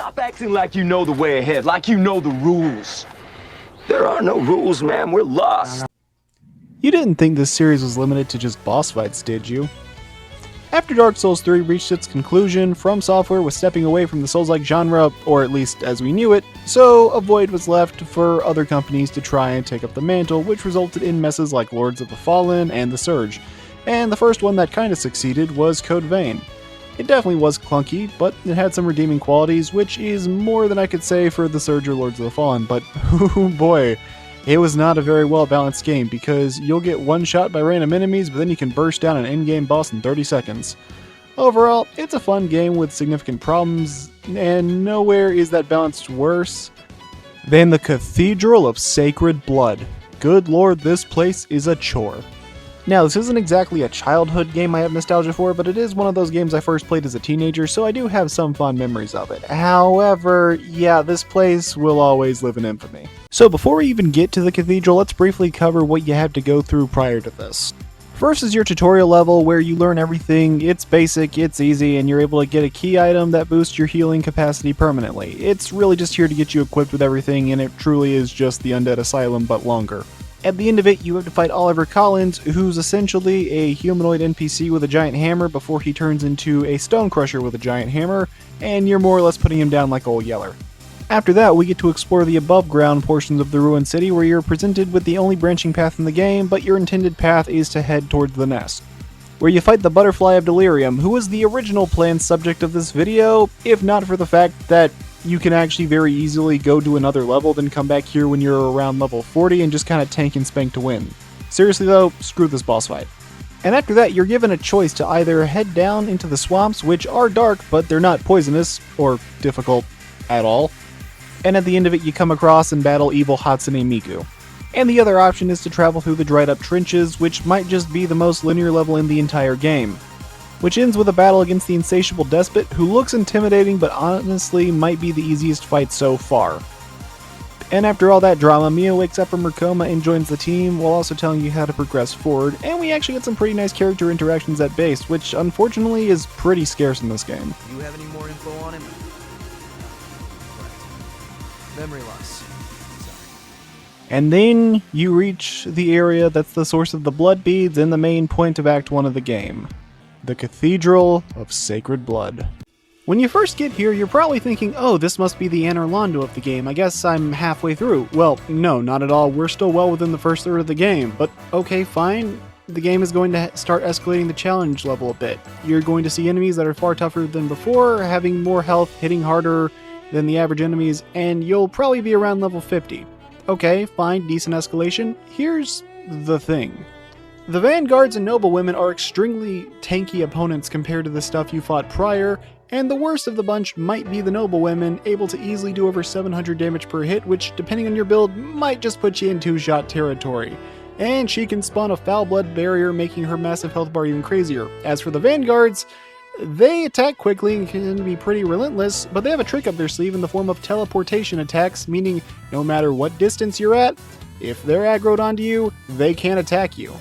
Stop acting like you know the way ahead, like you know the rules. There are no rules, man. We're lost. You didn't think this series was limited to just boss fights, did you? After Dark Souls 3 reached its conclusion, From Software was stepping away from the Souls-like genre, or at least as we knew it, so a void was left for other companies to try and take up the mantle, which resulted in messes like Lords of the Fallen and The Surge. And the first one that kinda succeeded was Code Vein. It definitely was clunky, but it had some redeeming qualities, which is more than I could say for The Surge or Lords of the Fallen, but oh boy, it was not a very well balanced game, because you'll get one shot by random enemies, but then you can burst down an in-game boss in 30 seconds. Overall, it's a fun game with significant problems, and nowhere is that balanced worse than the Cathedral of Sacred Blood. Good lord, this place is a chore. Now, this isn't exactly a childhood game I have nostalgia for, but it is one of those games I first played as a teenager, so I do have some fond memories of it. However, yeah, this place will always live in infamy. So before we even get to the cathedral, let's briefly cover what you have to go through prior to this. First is your tutorial level, where you learn everything. It's basic, it's easy, and you're able to get a key item that boosts your healing capacity permanently. It's really just here to get you equipped with everything, and it truly is just the Undead Asylum, but longer. At the end of it, you have to fight Oliver Collins, who's essentially a humanoid NPC with a giant hammer before he turns into a stone crusher with a giant hammer, and you're more or less putting him down like Old Yeller. After that, we get to explore the above ground portions of the ruined city, where you're presented with the only branching path in the game, but your intended path is to head towards the nest, where you fight the Butterfly of Delirium, who was the original planned subject of this video, if not for the fact that you can actually very easily go to another level, then come back here when you're around level 40 and just kind of tank and spank to win. Seriously though, screw this boss fight. And after that, you're given a choice to either head down into the swamps, which are dark, but they're not poisonous or difficult at all, and at the end of it you come across and battle evil Hatsune Miku. And the other option is to travel through the dried up trenches, which might just be the most linear level in the entire game, which ends with a battle against the insatiable despot, who looks intimidating but honestly might be the easiest fight so far. And after all that drama, Mia wakes up from her coma and joins the team, while also telling you how to progress forward, and we actually get some pretty nice character interactions at base, which unfortunately is pretty scarce in this game. Do you have any more info on him? Right. Memory loss. And then you reach the area that's the source of the blood beads and the main point of Act 1 of the game. The Cathedral of Sacred Blood. When you first get here, you're probably thinking, oh, this must be the Anor Londo of the game. I guess I'm halfway through. Well, no, not at all. We're still well within the first third of the game. But okay, fine. The game is going to start escalating the challenge level a bit. You're going to see enemies that are far tougher than before, having more health, hitting harder than the average enemies, and you'll probably be around level 50. Okay, fine, decent escalation. Here's the thing. The Vanguards and Noblewomen are extremely tanky opponents compared to the stuff you fought prior, and the worst of the bunch might be the Noblewomen, able to easily do over 700 damage per hit, which, depending on your build, might just put you in two-shot territory. And she can spawn a foul blood barrier, making her massive health bar even crazier. As for the Vanguards, they attack quickly and can be pretty relentless, but they have a trick up their sleeve in the form of teleportation attacks, meaning no matter what distance you're at, if they're aggroed onto you, they can't attack you.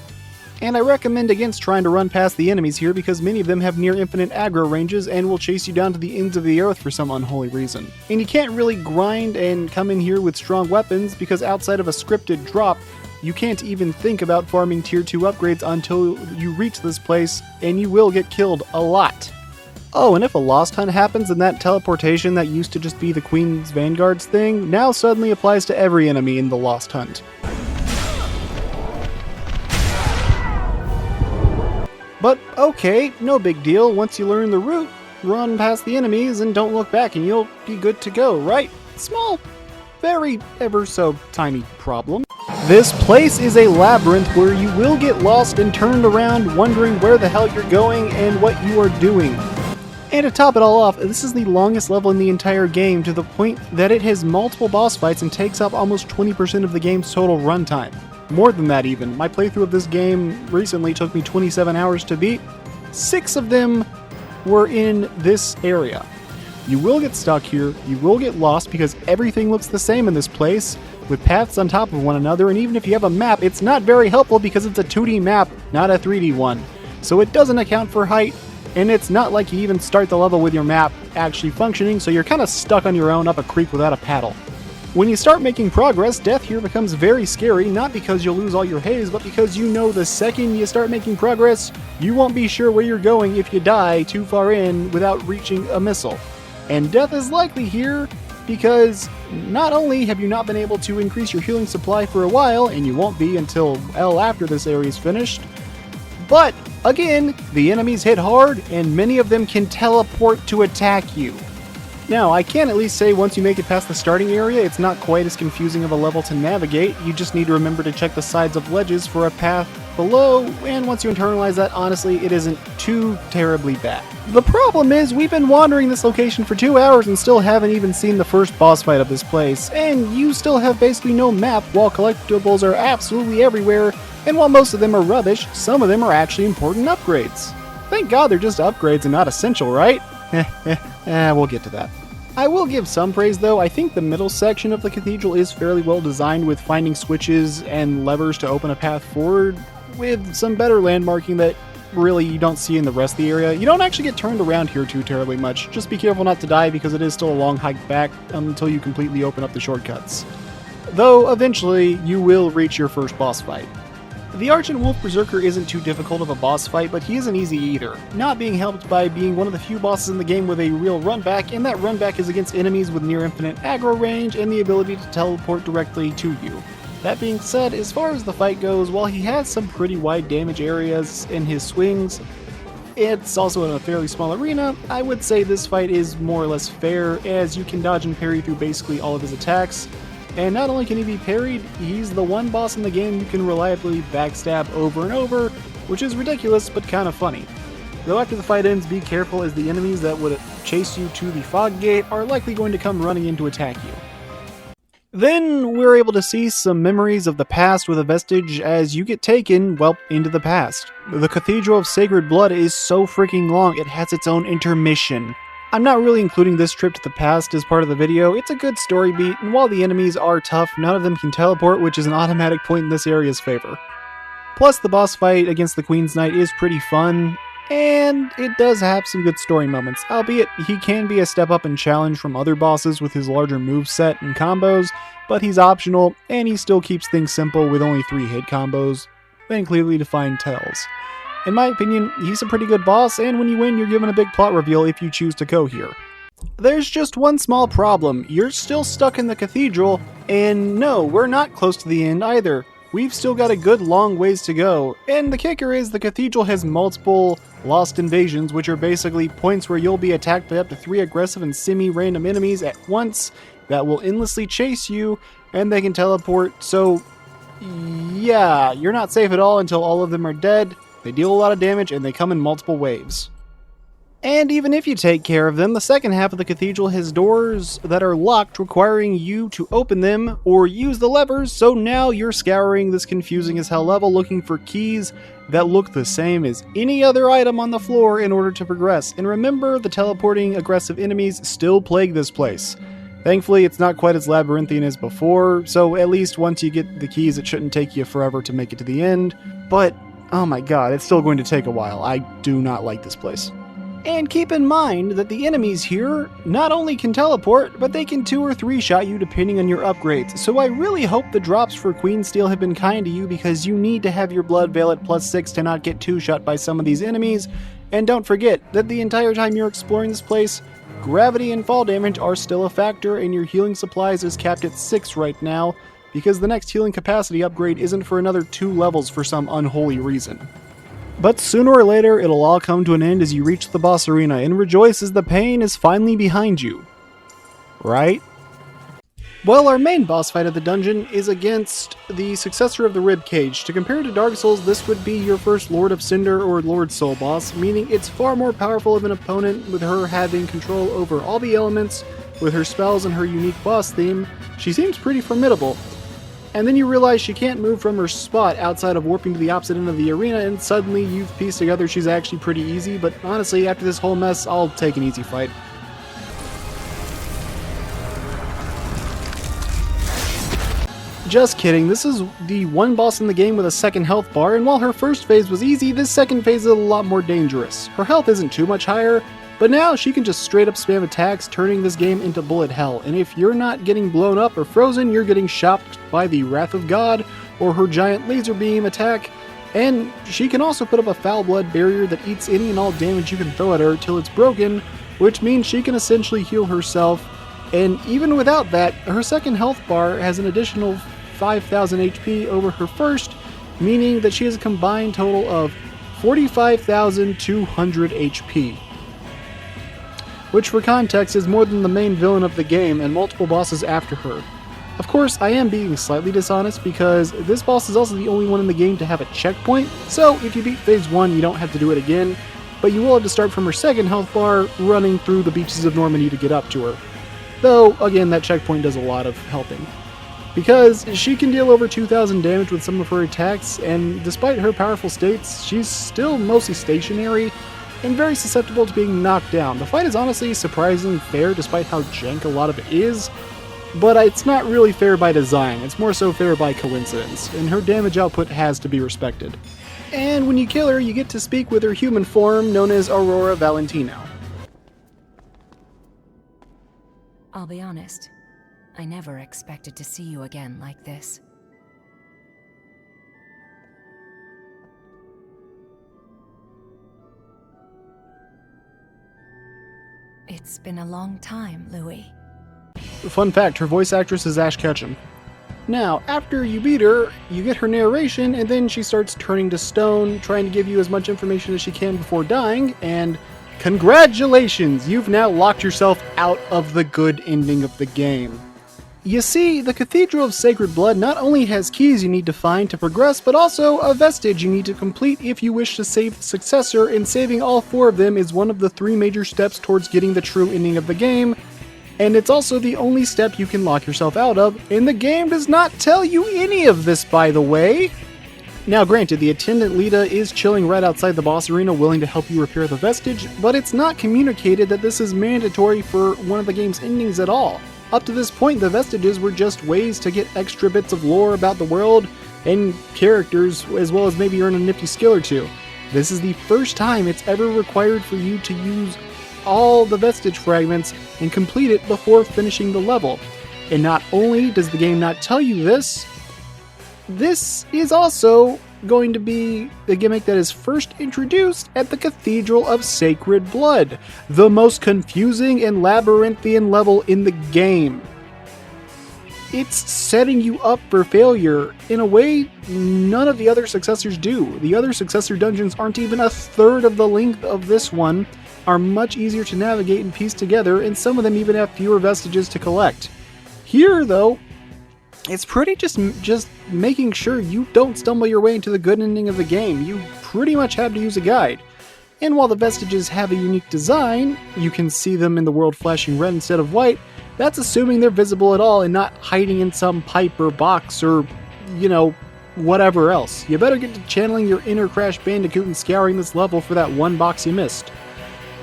And I recommend against trying to run past the enemies here, because many of them have near infinite aggro ranges and will chase you down to the ends of the earth for some unholy reason. And you can't really grind and come in here with strong weapons, because outside of a scripted drop, you can't even think about farming tier 2 upgrades until you reach this place, and you will get killed a lot. Oh, and if a Lost Hunt happens, then that teleportation that used to just be the Queen's Vanguards thing now suddenly applies to every enemy in the Lost Hunt. But okay, no big deal. Once you learn the route, run past the enemies and don't look back and you'll be good to go, right? Small, very ever so tiny problem. This place is a labyrinth where you will get lost and turned around wondering where the hell you're going and what you are doing. And to top it all off, this is the longest level in the entire game, to the point that it has multiple boss fights and takes up almost 20% of the game's total runtime. More than that even. My playthrough of this game recently took me 27 hours to beat. 6 of them were in this area. You will get stuck here, you will get lost because everything looks the same in this place, with paths on top of one another, and even if you have a map, it's not very helpful because it's a 2D map, not a 3D one. So it doesn't account for height, and it's not like you even start the level with your map. actually functioning, so you're kind of stuck on your own up a creek without a paddle. When you start making progress, death here becomes very scary, not because you'll lose all your haze, but because you know the second you start making progress, you won't be sure where you're going if you die too far in without reaching a missile. And death is likely here because not only have you not been able to increase your healing supply for a while, and you won't be until well after this area is finished, but again, the enemies hit hard and many of them can teleport to attack you. Now, I can at least say once you make it past the starting area, it's not quite as confusing of a level to navigate. You just need to remember to check the sides of ledges for a path below, and once you internalize that, honestly, it isn't too terribly bad. The problem is, we've been wandering this location for 2 hours and still haven't even seen the first boss fight of this place, and you still have basically no map while collectibles are absolutely everywhere, and while most of them are rubbish, some of them are actually important upgrades. Thank God they're just upgrades and not essential, right? We'll get to that. I will give some praise though. I think the middle section of the cathedral is fairly well designed with finding switches and levers to open a path forward, with some better landmarking that really you don't see in the rest of the area. You don't actually get turned around here too terribly much. Just be careful not to die because it is still a long hike back until you completely open up the shortcuts. Though eventually you will reach your first boss fight. The Argent Wolf Berserker isn't too difficult of a boss fight, but he isn't easy either, not being helped by being one of the few bosses in the game with a real runback, and that runback is against enemies with near infinite aggro range and the ability to teleport directly to you. That being said, as far as the fight goes, while he has some pretty wide damage areas in his swings, it's also in a fairly small arena. I would say this fight is more or less fair, as you can dodge and parry through basically all of his attacks. And not only can he be parried, he's the one boss in the game you can reliably backstab over and over, which is ridiculous but kind of funny. Though after the fight ends, be careful as the enemies that would chase you to the fog gate are likely going to come running in to attack you. Then we're able to see some memories of the past with a vestige as you get taken, well, into the past. The Cathedral of Sacred Blood is so freaking long, it has its own intermission. I'm not really including this trip to the past as part of the video. It's a good story beat, and while the enemies are tough, none of them can teleport, which is an automatic point in this area's favor. Plus, the boss fight against the Queen's Knight is pretty fun, and it does have some good story moments, albeit he can be a step up in challenge from other bosses with his larger moveset and combos, but he's optional, and he still keeps things simple with only 3 hit combos and clearly defined tells. In my opinion, he's a pretty good boss, and when you win, you're given a big plot reveal if you choose to go here. There's just one small problem. You're still stuck in the cathedral, and no, we're not close to the end either. We've still got a good long ways to go, and the kicker is the cathedral has multiple lost invasions, which are basically points where you'll be attacked by up to 3 aggressive and semi-random enemies at once that will endlessly chase you, and they can teleport, so yeah, you're not safe at all until all of them are dead. They deal a lot of damage, and they come in multiple waves. And even if you take care of them, the second half of the cathedral has doors that are locked, requiring you to open them or use the levers, so now you're scouring this confusing as hell level looking for keys that look the same as any other item on the floor in order to progress. And remember, the teleporting aggressive enemies still plague this place. Thankfully, it's not quite as labyrinthine as before, so at least once you get the keys, it shouldn't take you forever to make it to the end, but oh my god, it's still going to take a while. I do not like this place. And keep in mind that the enemies here not only can teleport, but they can 2 or 3 shot you depending on your upgrades. So I really hope the drops for Queen Steel have been kind to you, because you need to have your blood veil at +6 to not get 2-shot by some of these enemies. And don't forget that the entire time you're exploring this place, gravity and fall damage are still a factor, and your healing supplies is capped at 6 right now, because the next healing capacity upgrade isn't for another 2 levels for some unholy reason. But sooner or later, it'll all come to an end as you reach the boss arena, and rejoice as the pain is finally behind you. Right? Well, our main boss fight of the dungeon is against the successor of the Ribcage. To compare to Dark Souls, this would be your first Lord of Cinder or Lord Soul boss, meaning it's far more powerful of an opponent, with her having control over all the elements. With her spells and her unique boss theme, she seems pretty formidable. And then you realize she can't move from her spot outside of warping to the opposite end of the arena, and suddenly you've pieced together she's actually pretty easy, but honestly, after this whole mess, I'll take an easy fight. Just kidding, this is the one boss in the game with a second health bar, and while her first phase was easy, this second phase is a lot more dangerous. Her health isn't too much higher, But now she can just straight up spam attacks, turning this game into bullet hell, and if you're not getting blown up or frozen, you're getting shocked by the Wrath of God or her giant laser beam attack, and she can also put up a foul blood barrier that eats any and all damage you can throw at her till it's broken, which means she can essentially heal herself, and even without that, her second health bar has an additional 5,000 HP over her first, meaning that she has a combined total of 45,200 HP. Which for context is more than the main villain of the game and multiple bosses after her. Of course, I am being slightly dishonest because this boss is also the only one in the game to have a checkpoint, so if you beat phase 1 you don't have to do it again, but you will have to start from her second health bar running through the beaches of Normandy to get up to her. Though, again, that checkpoint does a lot of helping. Because she can deal over 2,000 damage with some of her attacks, and despite her powerful states, she's still mostly stationary and very susceptible to being knocked down. The fight is honestly surprisingly fair despite how jank a lot of it is, but it's not really fair by design, it's more so fair by coincidence, and her damage output has to be respected. And when you kill her, you get to speak with her human form known as Aurora Valentino. I'll be honest, I never expected to see you again like this. It's been a long time, Louis. Fun fact, her voice actress is Ash Ketchum. Now, after you beat her, you get her narration, and then she starts turning to stone, trying to give you as much information as she can before dying, and congratulations! You've now locked yourself out of the good ending of the game. You see, the Cathedral of Sacred Blood not only has keys you need to find to progress, but also a vestige you need to complete if you wish to save the successor, and saving all 4 of them is one of the 3 major steps towards getting the true ending of the game, and it's also the only step you can lock yourself out of, and the game does not tell you any of this, by the way. Now granted, the attendant Lita is chilling right outside the boss arena willing to help you repair the vestige, but it's not communicated that this is mandatory for one of the game's endings at all. Up to this point, the vestiges were just ways to get extra bits of lore about the world and characters, as well as maybe earn a nifty skill or 2. This is the first time it's ever required for you to use all the vestige fragments and complete it before finishing the level. And not only does the game not tell you this is also going to be the gimmick that is first introduced at the Cathedral of Sacred Blood, the most confusing and labyrinthian level in the game. It's setting you up for failure in a way none of the other successors do. The other successor dungeons aren't even a third of the length of this one, are much easier to navigate and piece together, and some of them even have fewer vestiges to collect. Here, though, it's pretty just making sure you don't stumble your way into the good ending of the game. You pretty much have to use a guide. And while the vestiges have a unique design, you can see them in the world flashing red instead of white, that's assuming they're visible at all and not hiding in some pipe or box or, whatever else. You better get to channeling your inner Crash Bandicoot and scouring this level for that one box you missed.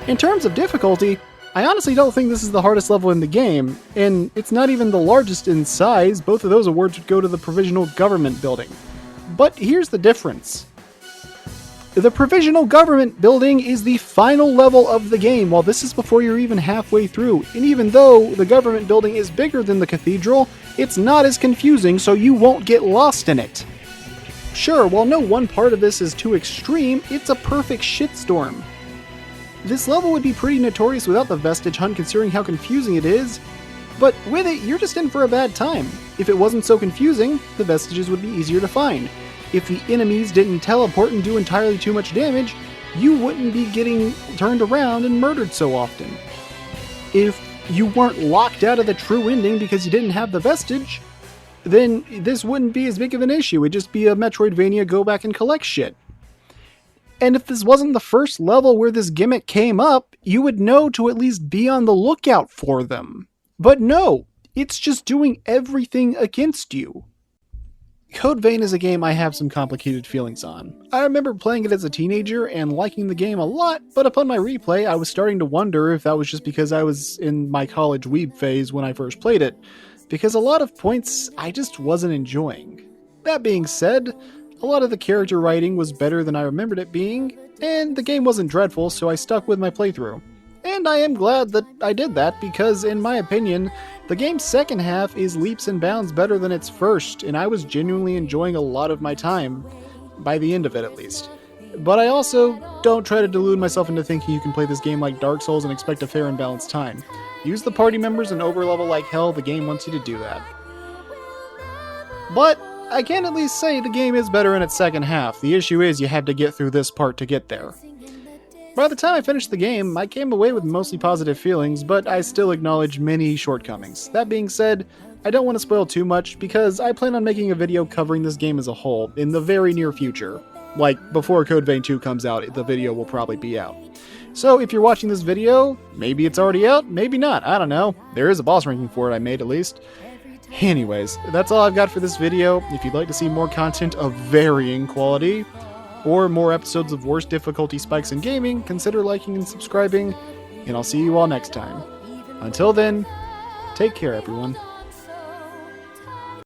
In terms of difficulty, I honestly don't think this is the hardest level in the game, and it's not even the largest in size. Both of those awards would go to the Provisional Government Building. But here's the difference. The Provisional Government Building is the final level of the game, while this is before you're even halfway through, and even though the Government Building is bigger than the Cathedral, it's not as confusing, so you won't get lost in it. Sure, while no one part of this is too extreme, it's a perfect shitstorm. This level would be pretty notorious without the vestige hunt considering how confusing it is, but with it, you're just in for a bad time. If it wasn't so confusing, the vestiges would be easier to find. If the enemies didn't teleport and do entirely too much damage, you wouldn't be getting turned around and murdered so often. If you weren't locked out of the true ending because you didn't have the vestige, then this wouldn't be as big of an issue. It'd just be a Metroidvania go back and collect shit. And if this wasn't the first level where this gimmick came up, you would know to at least be on the lookout for them. But no, it's just doing everything against you. Code Vein is a game I have some complicated feelings on. I remember playing it as a teenager and liking the game a lot, but upon my replay I was starting to wonder if that was just because I was in my college weeb phase when I first played it, because a lot of points I just wasn't enjoying. That being said, a lot of the character writing was better than I remembered it being, and the game wasn't dreadful, so I stuck with my playthrough. And I am glad that I did that because, in my opinion, the game's second half is leaps and bounds better than its first, and I was genuinely enjoying a lot of my time, by the end of it at least. But I also don't try to delude myself into thinking you can play this game like Dark Souls and expect a fair and balanced time. Use the party members and overlevel like hell, the game wants you to do that. But I can at least say the game is better in its second half. The issue is you had to get through this part to get there. By the time I finished the game, I came away with mostly positive feelings, but I still acknowledge many shortcomings. That being said, I don't want to spoil too much because I plan on making a video covering this game as a whole in the very near future. Like, before Code Vein 2 comes out, the video will probably be out. So if you're watching this video, maybe it's already out, maybe not, I don't know. There is a boss ranking for it I made at least. Anyways, that's all I've got for this video. If you'd like to see more content of varying quality, or more episodes of worse difficulty spikes in gaming, consider liking and subscribing, and I'll see you all next time. Until then, take care everyone.